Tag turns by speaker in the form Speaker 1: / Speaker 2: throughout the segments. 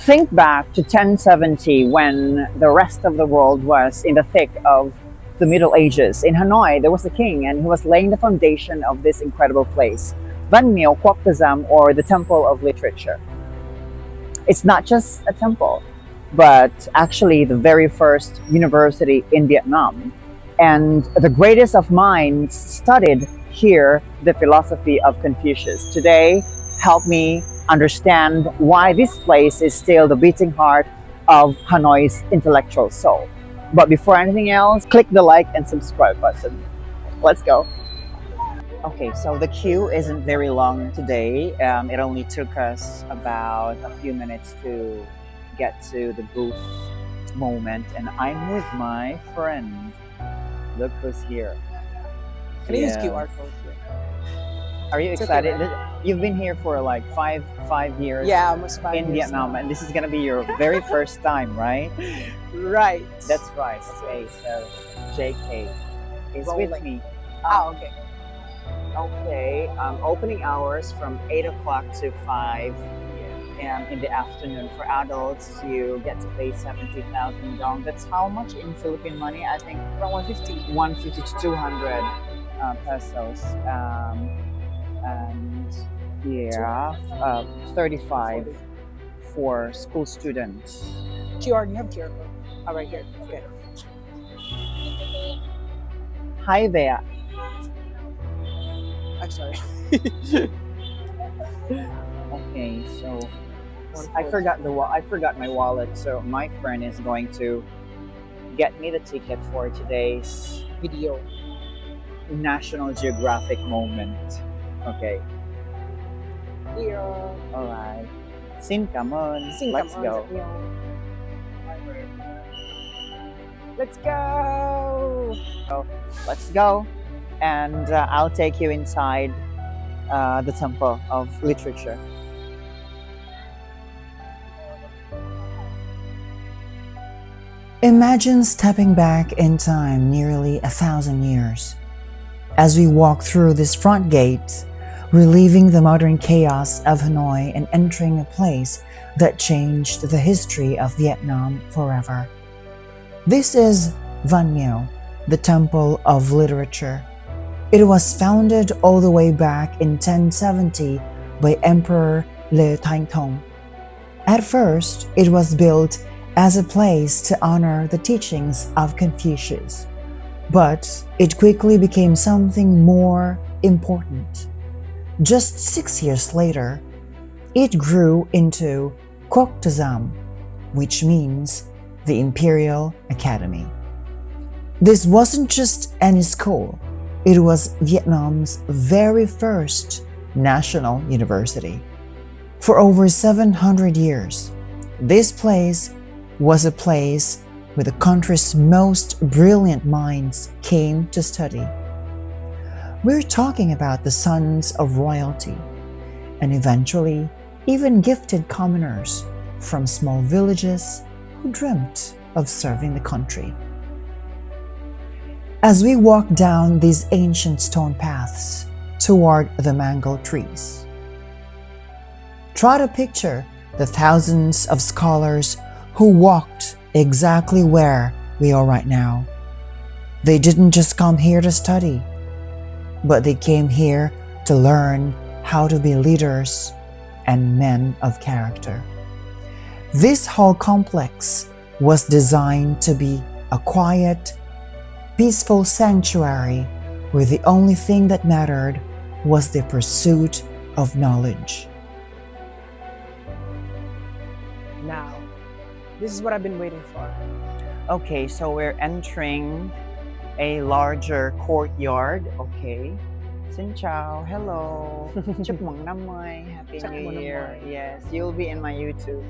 Speaker 1: Think back to 1070 when the rest of the world was in the thick of the Middle Ages. In Hanoi, there was a king and he was laying the foundation of this incredible place, Mieu, Quoc Tu Giam, or the Temple of Literature. It's not just a temple, but actually the very first university in Vietnam. And the greatest of minds studied here the philosophy of Confucius. Today, help me understand why this place is still the beating heart of Hanoi's intellectual soul. But before anything else, click the like and subscribe button. Let's go. Okay, so the queue isn't very long today. It only took us about a few minutes to get to the booth moment, and I'm with my friend. Look who's here.
Speaker 2: Can I use QR code?
Speaker 1: Are you
Speaker 2: It's
Speaker 1: excited?
Speaker 2: okay, right?
Speaker 1: You've been here for like five years
Speaker 2: Yeah, almost 5
Speaker 1: in
Speaker 2: years
Speaker 1: Vietnam,
Speaker 2: now.
Speaker 1: and this is gonna be your very first time, right?
Speaker 2: Right.
Speaker 1: That's right. Okay, so JK is with
Speaker 2: Rolling.
Speaker 1: me.
Speaker 2: Ah, okay.
Speaker 1: Okay, opening hours from 8 o'clock to 5 in the afternoon. For adults, you get to pay 70,000 dong. That's how much in Philippine money? I think
Speaker 2: Around 150.
Speaker 1: 150 to 200 pesos. And yeah, 35 for school students.
Speaker 2: QR, you have QR code. All right, here. Okay.
Speaker 1: Hi there.
Speaker 2: I'm sorry.
Speaker 1: Okay, so I forgot my wallet. So my friend is going to get me the ticket for today's
Speaker 2: Video.
Speaker 1: National Geographic moment. Okay,
Speaker 2: Here.
Speaker 1: all right. Xin cảm ơn.
Speaker 2: Xin
Speaker 1: Let's
Speaker 2: cảm ơn
Speaker 1: go.
Speaker 2: rất nhiều. Let's go.
Speaker 1: So let's go, and I'll take you inside the Temple of Literature. Imagine stepping back in time nearly 1,000 years. As we walk through this front gate, relieving the modern chaos of Hanoi and entering a place that changed the history of Vietnam forever. This is Mieu, the Temple of Literature. It was founded all the way back in 1070 by Emperor Le Thanh Tông. At first, it was built as a place to honor the teachings of Confucius, but it quickly became something more important. Just 6 years later, it grew into Quoc Tu Giam, which means the Imperial Academy. This wasn't just any school, it was Vietnam's very first national university. For over 700 years, this place was a place where the country's most brilliant minds came to study. We're talking about the sons of royalty and eventually even gifted commoners from small villages who dreamt of serving the country. As we walk down these ancient stone paths toward the mango trees, try to picture the thousands of scholars who walked exactly where we are right now. They didn't just come here to study, but they came here to learn how to be leaders and men of character. This whole complex was designed to be a quiet, peaceful sanctuary where the only thing that mattered was the pursuit of knowledge.
Speaker 2: Now, this is what I've been waiting for.
Speaker 1: Okay, so we're entering a larger courtyard. Okay. Xin chào, hello. Chúc mừng năm mới, Happy
Speaker 2: Chúc
Speaker 1: New
Speaker 2: mừng năm
Speaker 1: Year.
Speaker 2: mới.
Speaker 1: Yes, you'll be in my YouTube.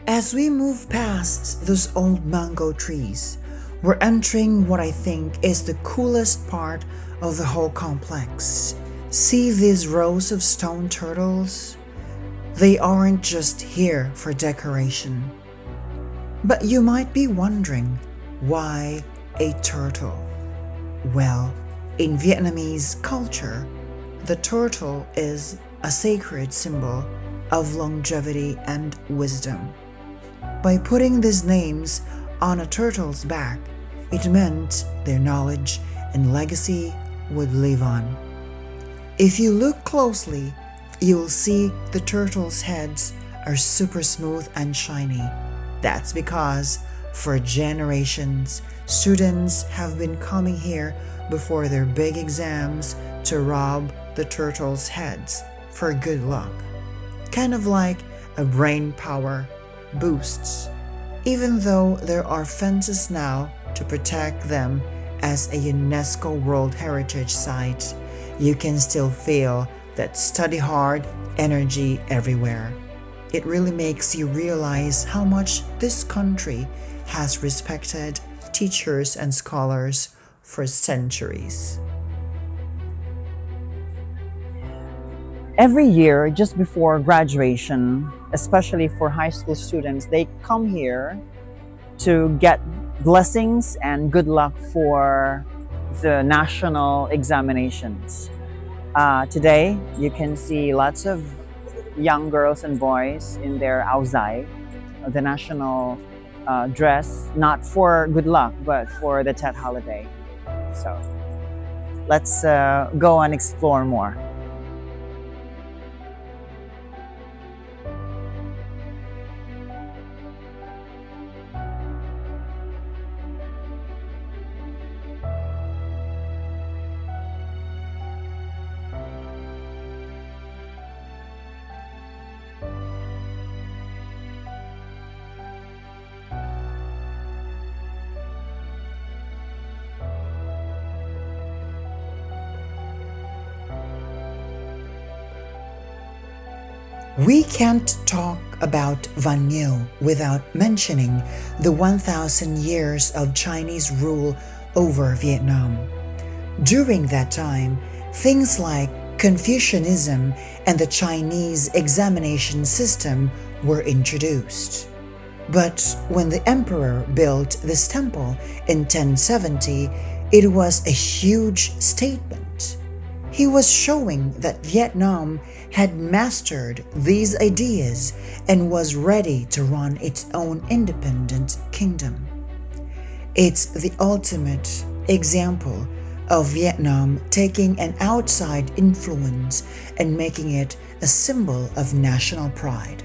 Speaker 3: As we move past those old mango trees, we're entering what I think is the coolest part of the whole complex. See these rows of stone turtles? They aren't just here for decoration. But you might be wondering, why a turtle? Well, in Vietnamese culture, the turtle is a sacred symbol of longevity and wisdom. By putting these names on a turtle's back, it meant their knowledge and legacy would live on. If you look closely, you'll see the turtles' heads are super smooth and shiny. That's because for generations, students have been coming here before their big exams to rub the turtles' heads for good luck. Kind of like a brain power boosts. Even though there are fences now to protect them as a UNESCO World Heritage Site, you can still feel that study hard energy everywhere. It really makes you realize how much this country has respected teachers and scholars for centuries.
Speaker 1: Every year, just before graduation, especially for high school students, they come here to get blessings and good luck for the national examinations. Today, you can see lots of young girls and boys in their auzai, the national dress, not for good luck, but for the Tet holiday. So let's go and explore more.
Speaker 3: We can't talk about Mieu without mentioning the 1,000 years of Chinese rule over Vietnam. During that time, things like Confucianism and the Chinese examination system were introduced. But when the emperor built this temple in 1070, it was a huge statement. He was showing that Vietnam had mastered these ideas and was ready to run its own independent kingdom. It's the ultimate example of Vietnam taking an outside influence and making it a symbol of national pride.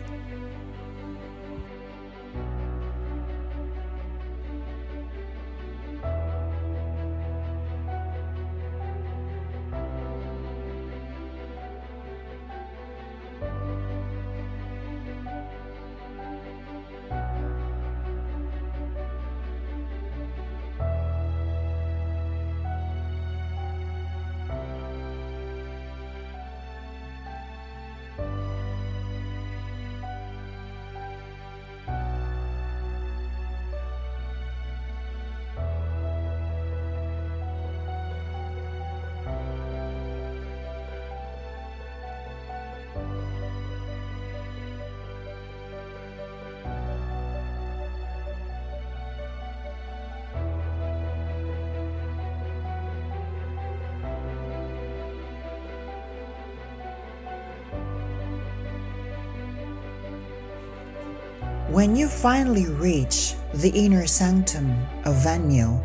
Speaker 3: When you finally reach the inner sanctum of Mieu,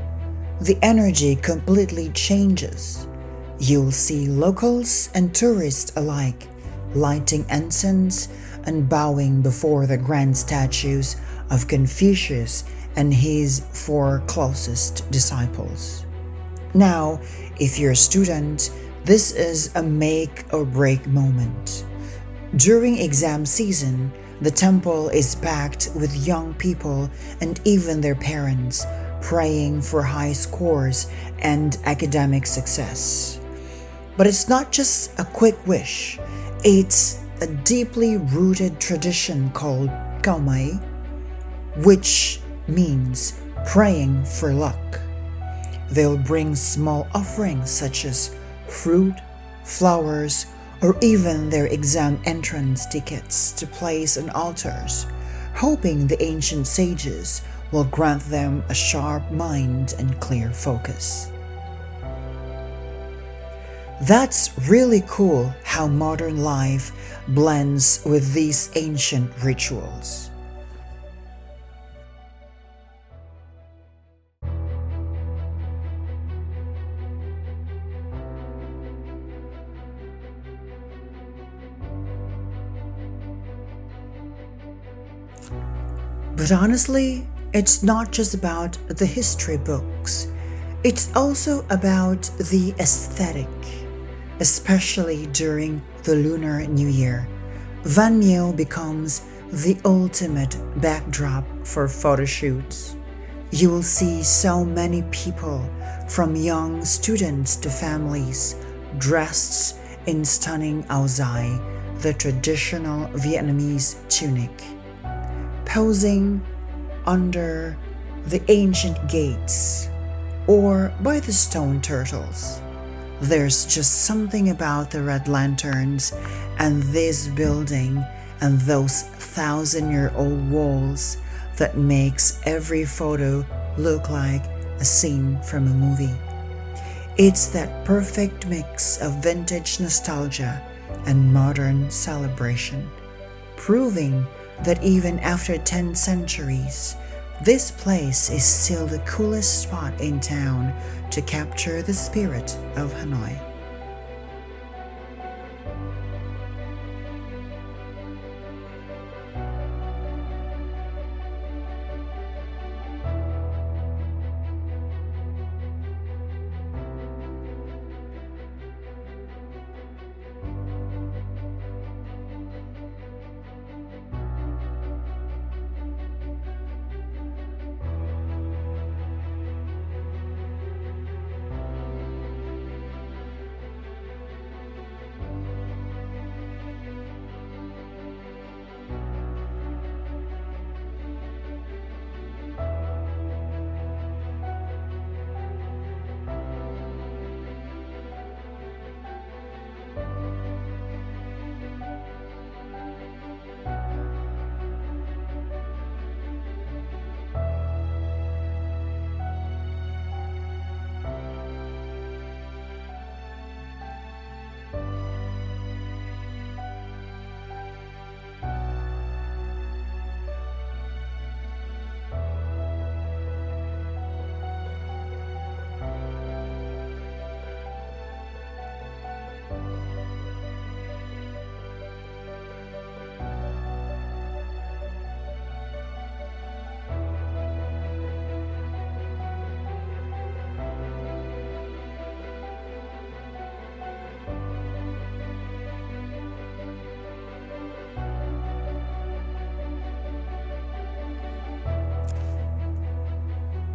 Speaker 3: the energy completely changes. You'll see locals and tourists alike lighting incense and bowing before the grand statues of Confucius and his 4 closest disciples. Now, if you're a student, this is a make or break moment. During exam season, the temple is packed with young people and even their parents praying for high scores and academic success. But it's not just a quick wish, it's a deeply rooted tradition called Khao Mai, which means praying for luck. They'll bring small offerings such as fruit, flowers, or even their exam entrance tickets to place on altars, hoping the ancient sages will grant them a sharp mind and clear focus. That's really cool how modern life blends with these ancient rituals. But honestly, it's not just about the history books. It's also about the aesthetic, especially during the Lunar New Year. Mieu becomes the ultimate backdrop for photo shoots. You will see so many people, from young students to families, dressed in stunning áo dài, the traditional Vietnamese tunic, posing under the ancient gates or by the stone turtles. There's just something about the red lanterns and this building and those 1,000-year-old walls that makes every photo look like a scene from a movie. It's that perfect mix of vintage nostalgia and modern celebration, proving that even after 10 centuries, this place is still the coolest spot in town to capture the spirit of Hanoi.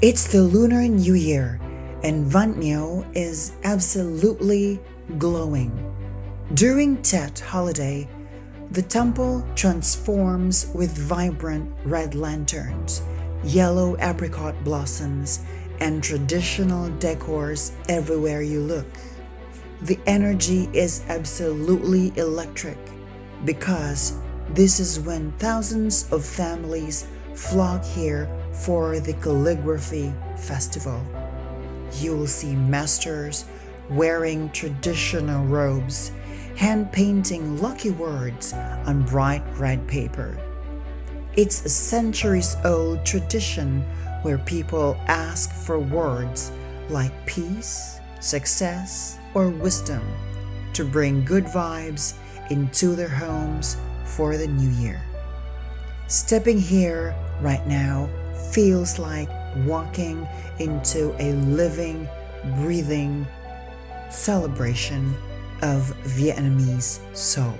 Speaker 3: It's the Lunar New Year, and Mieu is absolutely glowing. During Tet holiday, the temple transforms with vibrant red lanterns, yellow apricot blossoms, and traditional decors everywhere you look. The energy is absolutely electric because this is when thousands of families flock here for the calligraphy festival. You will see masters wearing traditional robes, hand-painting lucky words on bright red paper. It's a centuries-old tradition where people ask for words like peace, success, or wisdom to bring good vibes into their homes for the new year. Stepping here right now feels like walking into a living, breathing celebration of Vietnamese soul.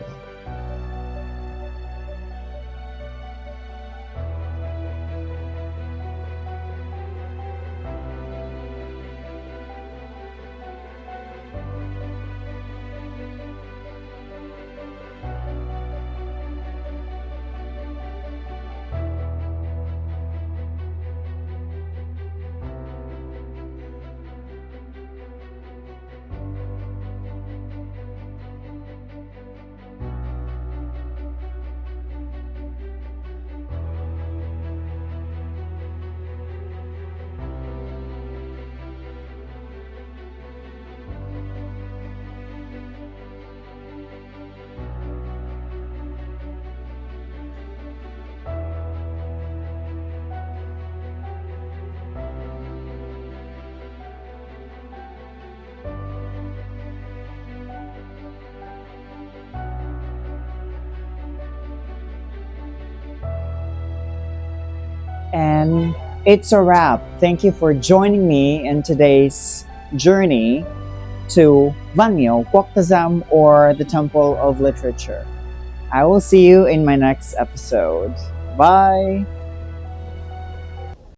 Speaker 1: And it's a wrap. Thank you for joining me in today's journey to Mieu, Quoc Tu Giam, or the Temple of Literature. I will see you in my next episode. Bye!